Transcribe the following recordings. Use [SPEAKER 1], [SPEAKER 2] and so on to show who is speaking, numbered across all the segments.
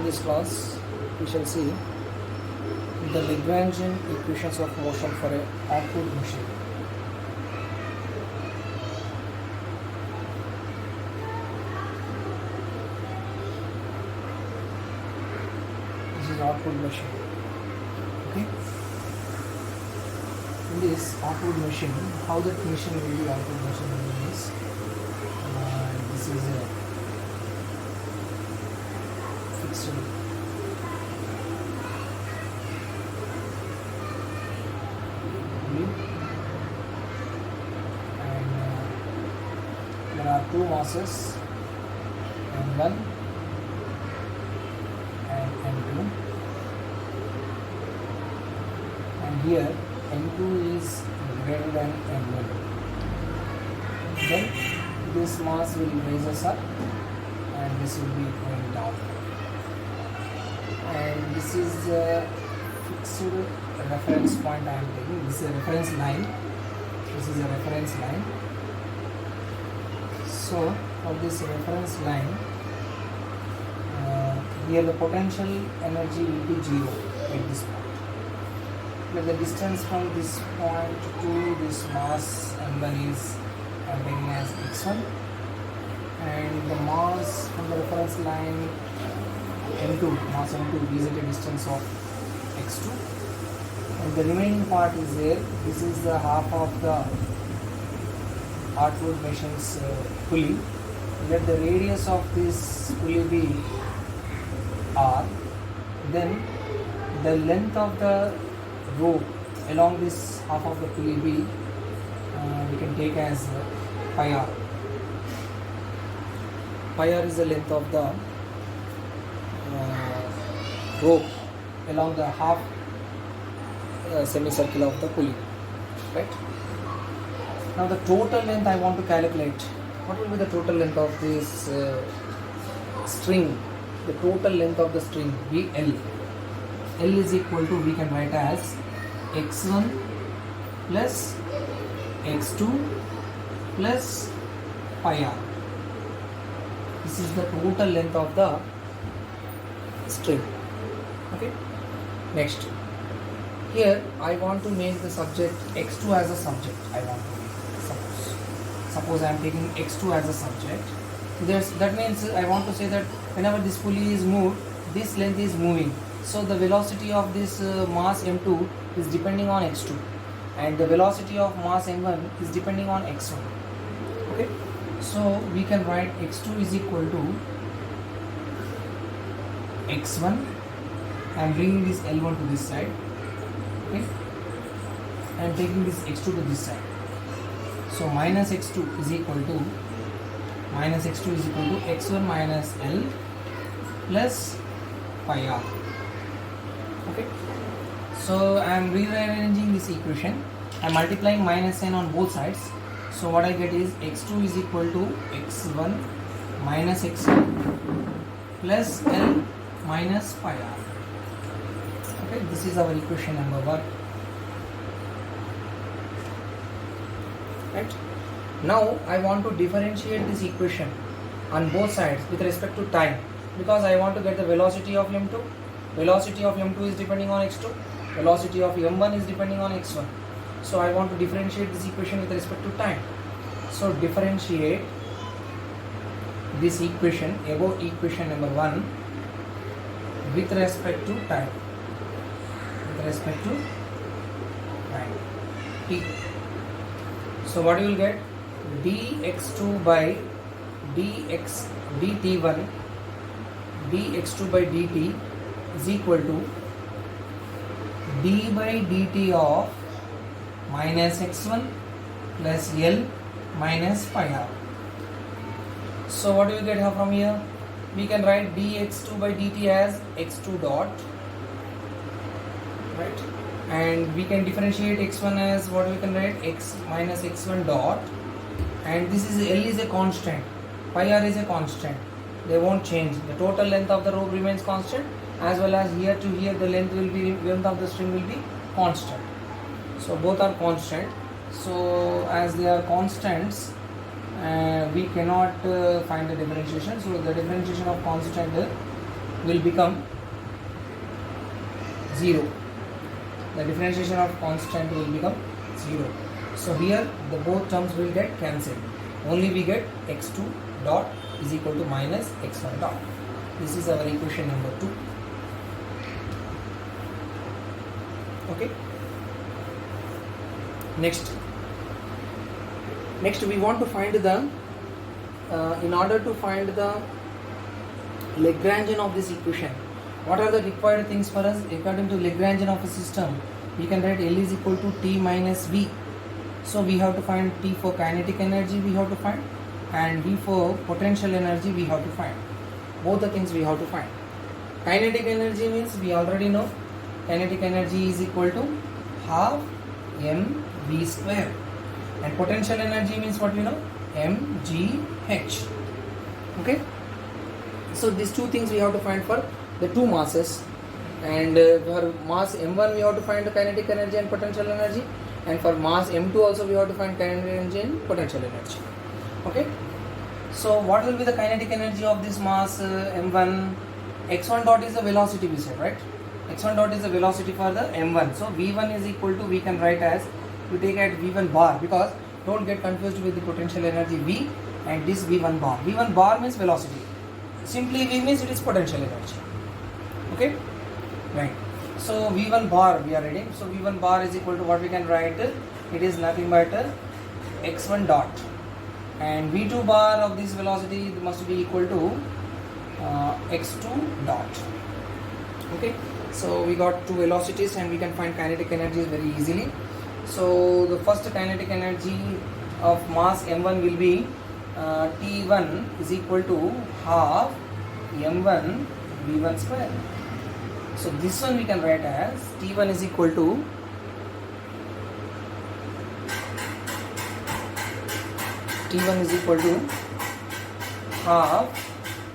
[SPEAKER 1] this class we shall see the Lagrangian equations of motion for a awkward machine. This is awkward machine. Okay. In this awkward machine, how that machine will be awkward machine is this is a fixed and there are two masses M1 and M2, and here M2 is greater than M1. Then this mass will raise us up and this will be going down, and this is a fixed reference point I am taking. This is a reference line. This is a reference line. So for this reference line, here the potential energy will be 0 at this point. But the distance from this point to this mass M1 is taken as x1, and the mass from the reference line M2, mass M2 is at a distance of x2, and the remaining part is there. This is the half of the awkward machine's pulley. Let the radius of this pulley be r, then the length of the rope along this half of the pulley be we can take as pi r. Pi r is the length of the rope along the half semicircle of the pulley, right? Now the total length I want to calculate. What will be the total length of this string? The total length of the string be L. L is equal to, we can write as x1 plus x2 plus pi r. This is the total length of the string. Okay. Next, here I want to make the subject x2 as a subject. I want to make, suppose I am taking x2 as a subject. That means I want to say that whenever this pulley is moved, this length is moving. So the velocity of this mass M2 is depending on x2, and the velocity of mass M1 is depending on x1. Okay, so we can write x2 is equal to x1. I am bringing this L1 to this side. Okay, I am taking this x2 to this side. So minus x2 is equal to x1 minus L plus pi r. Okay, so I am rearranging this equation. I am multiplying minus n on both sides. So what I get is x2 is equal to x1 minus x1 plus L minus pi r. Okay, this is our equation number 1. Right? Now I want to differentiate this equation on both sides with respect to time, because I want to get the velocity of M2. Velocity of M2 is depending on x2. Velocity of M1 is depending on x1. So I want to differentiate this equation with respect to time. So differentiate this equation, above equation number 1, with respect to time. With respect to time, t. So what you will get? dx2 by dt1 dx2 by dt is equal to d by dt of minus x1 plus L minus pi r. So what do we get from here? We can write dx2 by dt as x2 dot, right? And we can differentiate x1 as what we can write, x minus x1 dot, and this is L is a constant, pi r is a constant. They won't change. The total length of the rope remains constant, as well as here to here the length of the string will be constant. So both are constant. So as they are constants, we cannot find the differentiation. So the differentiation of constant will become 0. The differentiation of constant will become 0. So here the both terms will get cancelled. Only we get x2 dot is equal to minus x1 dot. This is our equation number 2. Okay. Next we want to find the in order to find the Lagrangian of this equation, what are the required things for us? According to Lagrangian of a system, we can write L is equal to T minus V. So we have to find T for kinetic energy, we have to find, and V for potential energy we have to find. Both the things we have to find. Kinetic energy means we already know kinetic energy is equal to half mv square, and potential energy means what we know, mgh. Okay, so these two things we have to find for the two masses, and for mass m1 we have to find the kinetic energy and potential energy, and for mass m2 also we have to find kinetic energy and potential energy. Okay, so what will be the kinetic energy of this mass m1? x1 dot is the velocity we said, right? x1 dot is the velocity for the m1. So v1 is equal to, we can write as, we take at v1 bar, because don't get confused with the potential energy v and this v1 bar. v1 bar means velocity, simply v means it is potential energy. Okay, right. So v1 bar we are reading. So v1 bar is equal to, what we can write, it is nothing but x1 dot, and v2 bar of this velocity must be equal to x2 dot. Okay, so we got two velocities and we can find kinetic energies very easily. So the first kinetic energy of mass m1 will be T1 is equal to half m1 v1 square. So this one we can write as T1 is equal to half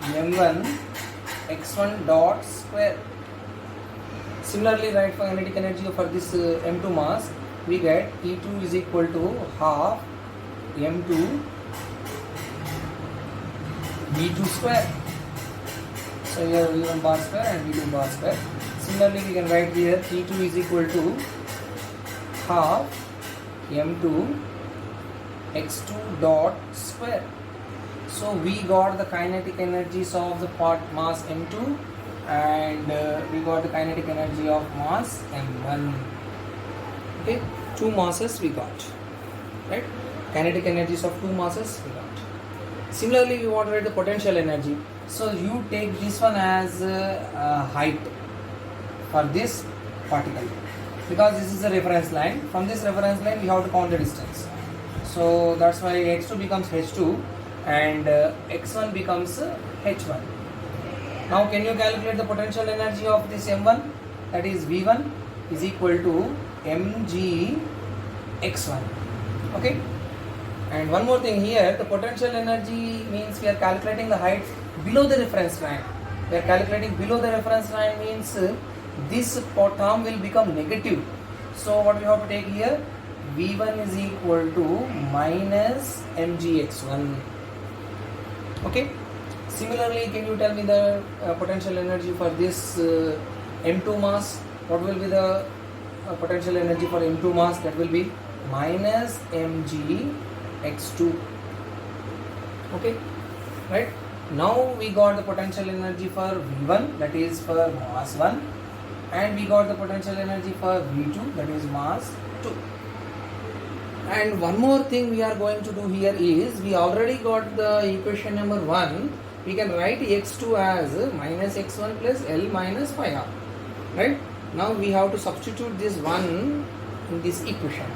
[SPEAKER 1] m1 x1 dot square. Similarly, write for kinetic energy for this m2 mass, we get T2 is equal to half m2 v2 square. So here v1 bar square and v2 bar square. Similarly, we can write here T2 is equal to half m2 x2 dot square. So we got the kinetic energies of the part mass m2, and we got the kinetic energy of mass m1. Okay, two masses we got, right? Kinetic energies of two masses we got. Similarly, we want to write the potential energy. So you take this one as height for this particle, because this is a reference line. From this reference line we have to count the distance. So that's why x2 becomes h2 and x1 becomes h1. Now can you calculate the potential energy of this m1? That is v1 is equal to mg x1. Okay, and one more thing here, the potential energy means we are calculating the height below the reference line. We are calculating below the reference line means this term will become negative. So what we have to take here, v1 is equal to minus mgx1. Okay, similarly, can you tell me the potential energy for this m2 mass? What will be the potential energy for m2 mass? That will be minus mg x2. Okay, right? Now we got the potential energy for v1, that is for mass 1, and we got the potential energy for v2, that is mass 2. And one more thing we are going to do here is, we already got the equation number 1. We can write x2 as minus x1 plus L minus phi r. Right? Now we have to substitute this 1 in this equation.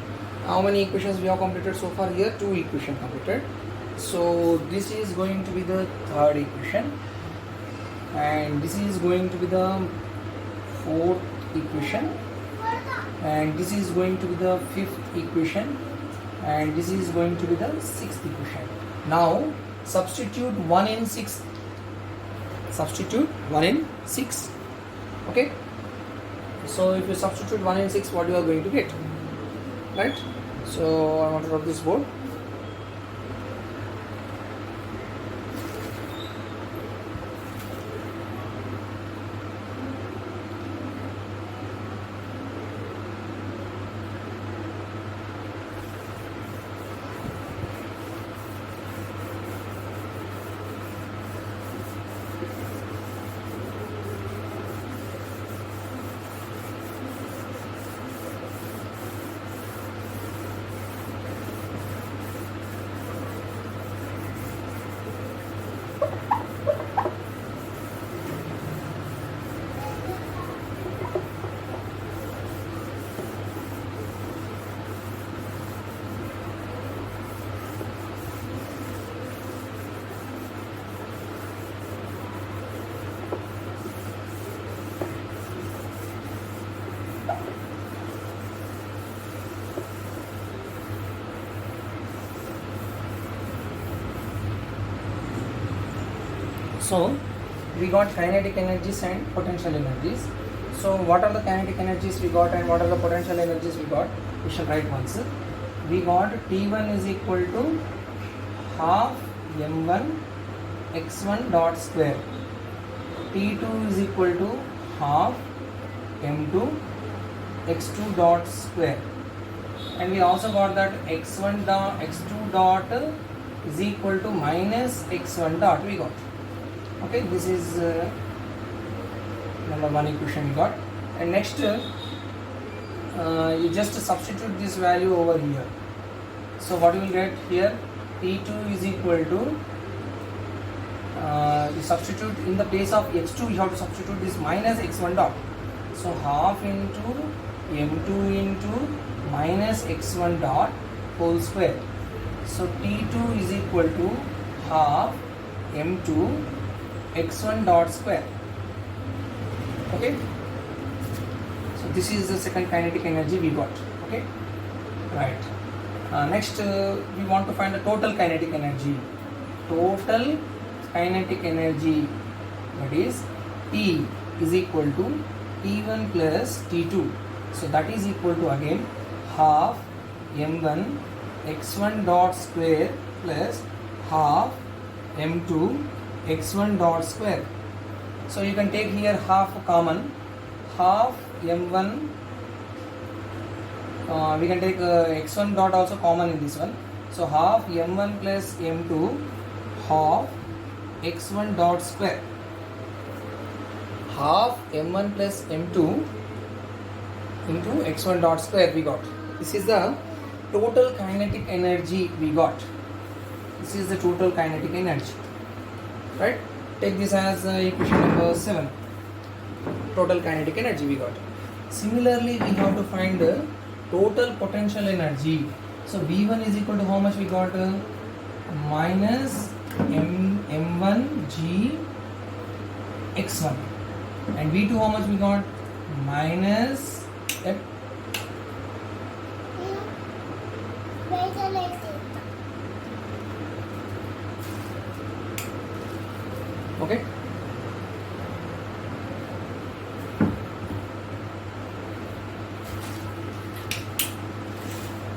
[SPEAKER 1] How many equations we have completed so far here? 2 equations completed. So this is going to be the third equation, and this is going to be the fourth equation, and this is going to be the fifth equation, and this is going to be the sixth equation. Now substitute 1 in 6. Substitute 1 in 6. Okay. So if you substitute 1 in 6, what you are going to get? Right. So I want to rub this board. So we got kinetic energies and potential energies. So what are the kinetic energies we got and what are the potential energies we got? We shall write once. We got T1 is equal to half m1 x1 dot square. T2 is equal to half m2 x2 dot square. And we also got that x1 dot x2 dot is equal to minus x1 dot we got. Okay, this is number one equation we got. And next you just substitute this value over here. So what you will get here, T2 is equal to you substitute in the place of x2 you have to substitute this minus x1 dot. So half into m2 into minus x1 dot whole square. So T2 is equal to half m2 x1 dot square. Okay, so this is the second kinetic energy we got. Okay, right. Next we want to find the total kinetic energy. Total kinetic energy, that is T is equal to T1 plus T2. So that is equal to again half m1 x1 dot square plus half m2 x1 dot square. So you can take here half common, half m1 we can take x1 dot also common in this one. So half m1 plus m2 half x1 dot square. Half m1 plus m2 into x1 dot square we got. This is the total kinetic energy we got. This is the total kinetic energy, right? Take this as equation number 7. Total kinetic energy we got. Similarly, we have to find the total potential energy. So V1 is equal to how much we got? Minus m1 g x1. And V2 how much we got? Minus okay.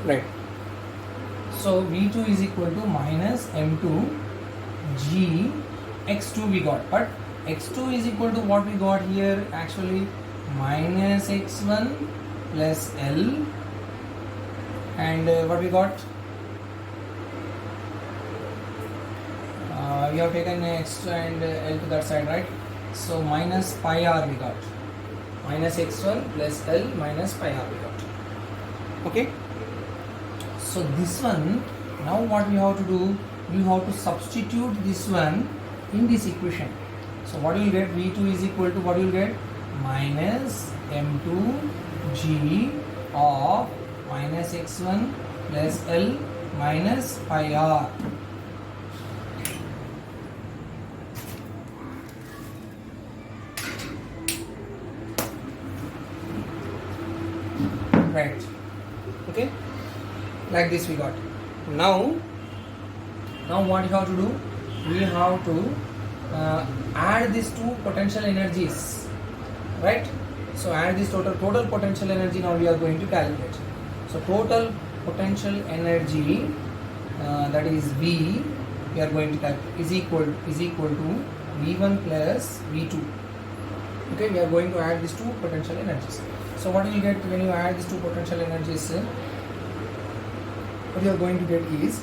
[SPEAKER 1] Right. So V2 is equal to minus m2 g x2 we got, but x2 is equal to what we got here, actually minus x1 plus L, and what we got, we have taken x and L to that side, right? So minus pi r we got, minus x1 plus L minus pi r we got. Okay, so this one, now what we have to do, we have to substitute this one in this equation. So what you will get, V2 is equal to what you will get, minus m2 g of minus x1 plus L minus pi r. Right. Okay, like this we got. Now what you have to do, we have to add these two potential energies, right? So add this total potential energy. Now we are going to calculate. So total potential energy, that is V, we are going to calculate is equal to V1 plus V2. Okay, we are going to add these two potential energies. So what you will get when you add these two potential energies? What you are going to get is,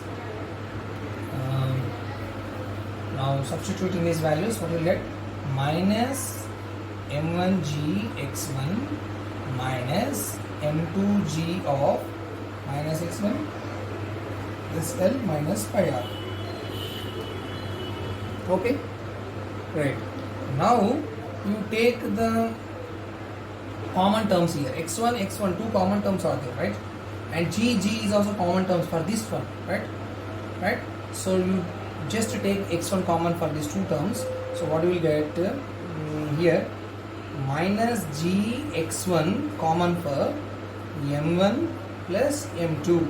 [SPEAKER 1] now substituting these values, what you will get, minus m1g x1 minus m2g of minus x1 plus L minus pi r. Okay, right. Now you take the common terms here, x1 two common terms are there, right? And g is also common terms for this one, right? So you just take x1 common for these two terms. So what you will get here, minus g x1 common for m1 plus m2.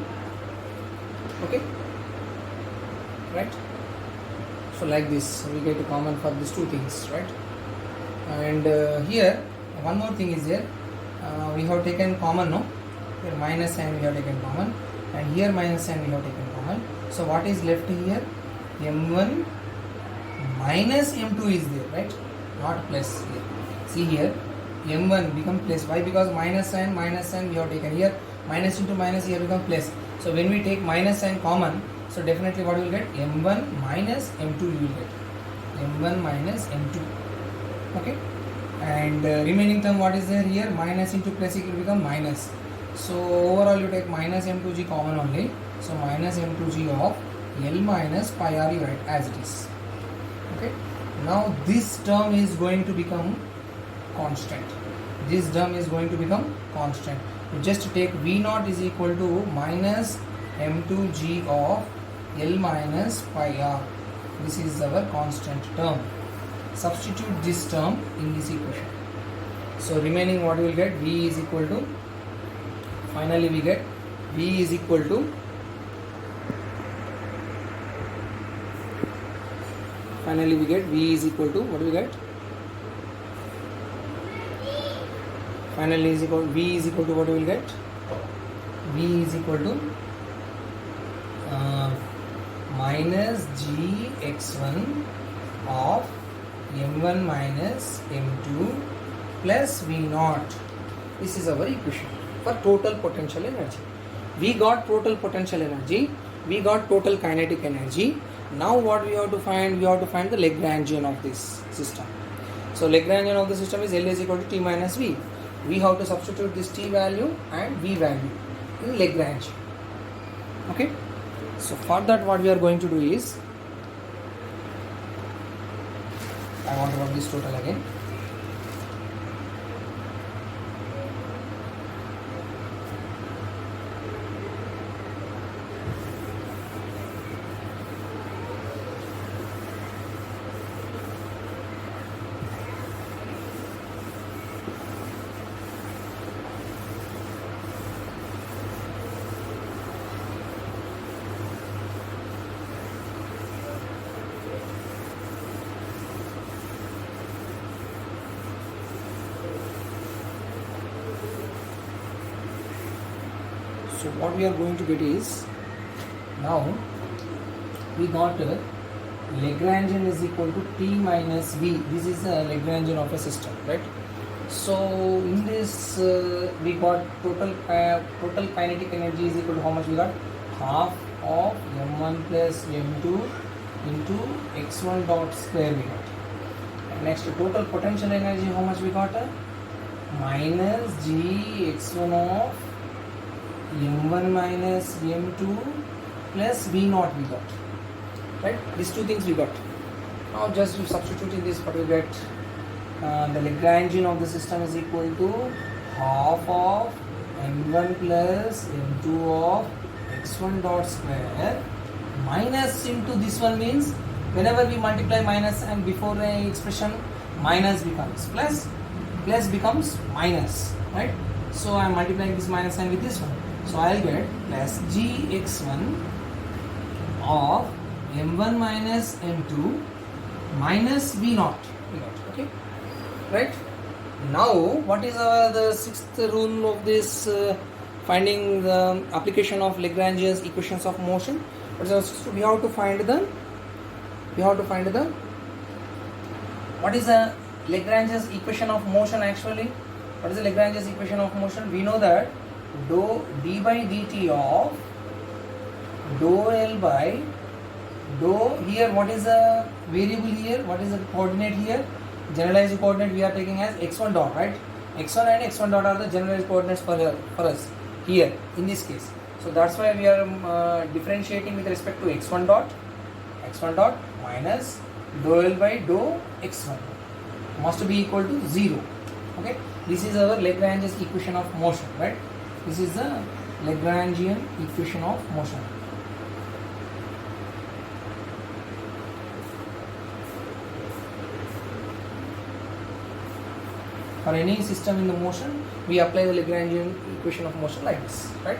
[SPEAKER 1] Okay, right? So So like this we get a common for these two things, right? And here one more thing is there. We have taken common, no? Here minus sign we have taken common, and here minus sign we have taken common. So what is left here? M1 minus M2 is there, right? Not plus here. See here, M1 become plus. Why? Because minus sign we have taken here. Minus into minus here become plus. So when we take minus sign common, so definitely what we will get? M1 minus M2 you will get. M1 minus M2. Okay. And remaining term what is there here? Minus into plus it will become minus. So overall you take minus M2G common only. So minus M2G of L minus pi R you write as it is. Okay. Now this term is going to become constant. This term is going to become constant. You just take V0 is equal to minus M2G of L minus pi R. This is our constant term. Substitute this term in this equation. So remaining what we will get? V is equal to, finally we get V is equal to, finally we get V is equal to, what do we get? Finally is equal, V is equal to what we will get? V is equal to minus Gx1 of M1 minus M2 plus V0. This is our equation for total potential energy. We got total potential energy, we got total kinetic energy. Now what we have to find? We have to find the Lagrangian of this system. So Lagrangian of the system is L is equal to T minus V. We have to substitute this T value and V value in Lagrange. Okay. So for that what we are going to do is, I want to run this total again. So what we are going to get is, now we got Lagrangian is equal to T minus V. This is a Lagrangian of a system, right? So in this we got total kinetic energy is equal to how much we got? Half of M1 plus M2 into x1 dot square we got. And next total potential energy how much we got? Minus Gx1 of M1 minus M2 plus V0 we got, right? These two things we got. Now just to substitute in this, what we get? The Lagrangian of the system is equal to half of M1 plus M2 of x1 dot square minus into this one means whenever we multiply minus and before a expression minus becomes plus, plus becomes minus, right? So I am multiplying this minus sign with this one. So I will get plus Gx1 of M1 minus M2 minus V0. Okay, right? Now what is the sixth rule of this finding the application of Lagrange's equations of motion? We have to find the what is the Lagrange's equation of motion actually? What is the Lagrange's equation of motion? We know that dou d by dt of dou L by dou, here what is the variable here? What is the coordinate here? Generalized coordinate we are taking as x1 dot, right? x1 and x1 dot are the generalized coordinates for us here in this case. So that's why we are differentiating with respect to x1 dot minus dou L by dou x1 must be equal to 0. Okay, this is our Lagrange's equation of motion, right? This is the Lagrangian equation of motion. For any system in the motion, we apply the Lagrangian equation of motion like this, right?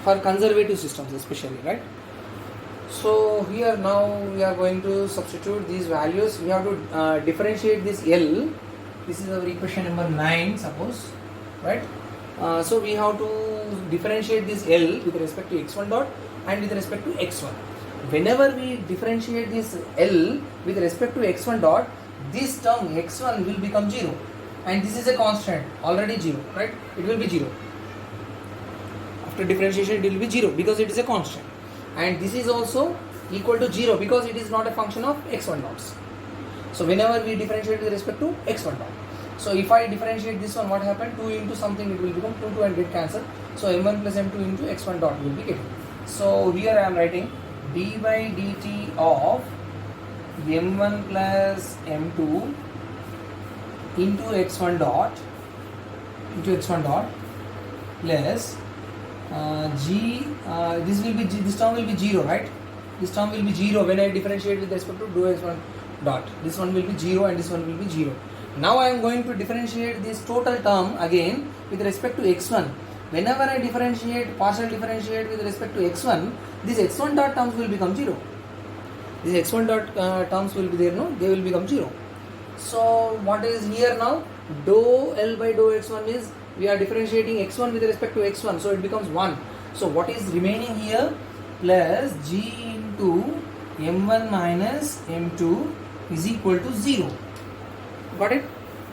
[SPEAKER 1] For conservative systems especially, right? So here now we are going to substitute these values. We have to differentiate this L. This is our equation number 9, suppose, right? So we have to differentiate this L with respect to x1 dot and with respect to x1. Whenever we differentiate this L with respect to x1 dot, this term x1 will become 0, and this is a constant, already 0, right? It will be 0. After differentiation it will be 0 because it is a constant, and this is also equal to 0 because it is not a function of x1 dots. So whenever we differentiate with respect to x1 dot, so if I differentiate this one, what happened? 2 into something, it will become 2 and get cancelled. So m1 plus m2 into x1 dot will be getting. So here I am writing d by dt of m1 plus m2 into x1 dot plus this term will be 0, right? This term will be 0 when I differentiate with respect to x1 dot. This one will be 0 and this one will be 0. Now I am going to differentiate this total term again with respect to x1. Whenever I partial differentiate with respect to x1, this x1 dot terms will become 0. These x1 dot terms will be there, no? They will become 0. So what is here now? Dou L by dou x1 is, we are differentiating x1 with respect to x1, so it becomes 1. So what is remaining here? Plus g into m1 minus m2 is equal to 0. Got it?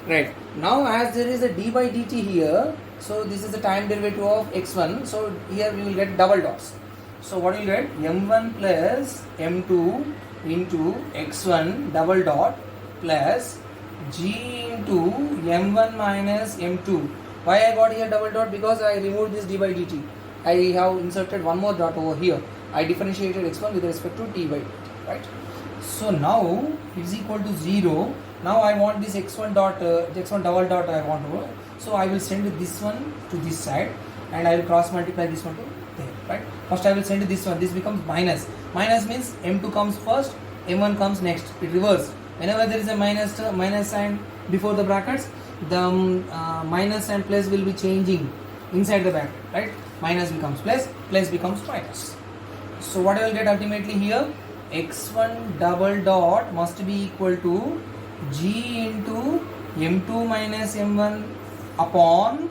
[SPEAKER 1] Right. Now as there is a d by dt here, so this is the time derivative of x1, so here we will get double dots. So what will you get? m1 plus m2 into x1 double dot plus g into m1 minus m2. Why I got here double dot? Because I removed this d by dt. I have inserted one more dot over here. I differentiated x1 with respect to d by dt, right? So now it is equal to 0. Now I want this x1 dot, x1 double dot I want to. So I will send this one to this side and I will cross multiply this one to there, right? First I will send this one. This becomes minus. Minus means m2 comes first, m1 comes next. It reverses. Whenever there is a minus sign before the brackets, the minus and plus will be changing inside the bracket, right? Minus becomes plus, plus becomes minus. So what I will get ultimately here? x1 double dot must be equal to g into m2 minus m1 upon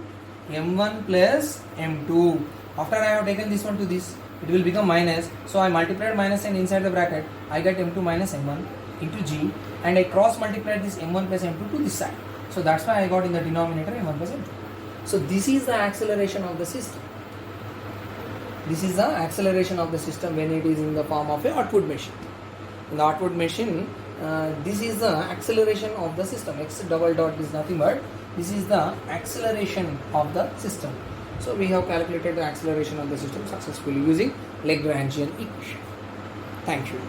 [SPEAKER 1] m1 plus m2. After I have taken this one to this, it will become minus. So I multiplied minus and inside the bracket, I get m2 minus m1 into g, and I cross multiplied this m1 plus m2 to this side. So that's why I got in the denominator m1 plus m2. So this is the acceleration of the system. This is the acceleration of the system when it is in the form of a Hotwood machine. In the Hotwood machine, this is the acceleration of the system. X double dot is nothing but this is the acceleration of the system. So we have calculated the acceleration of the system successfully using Lagrangian equation. Thank you.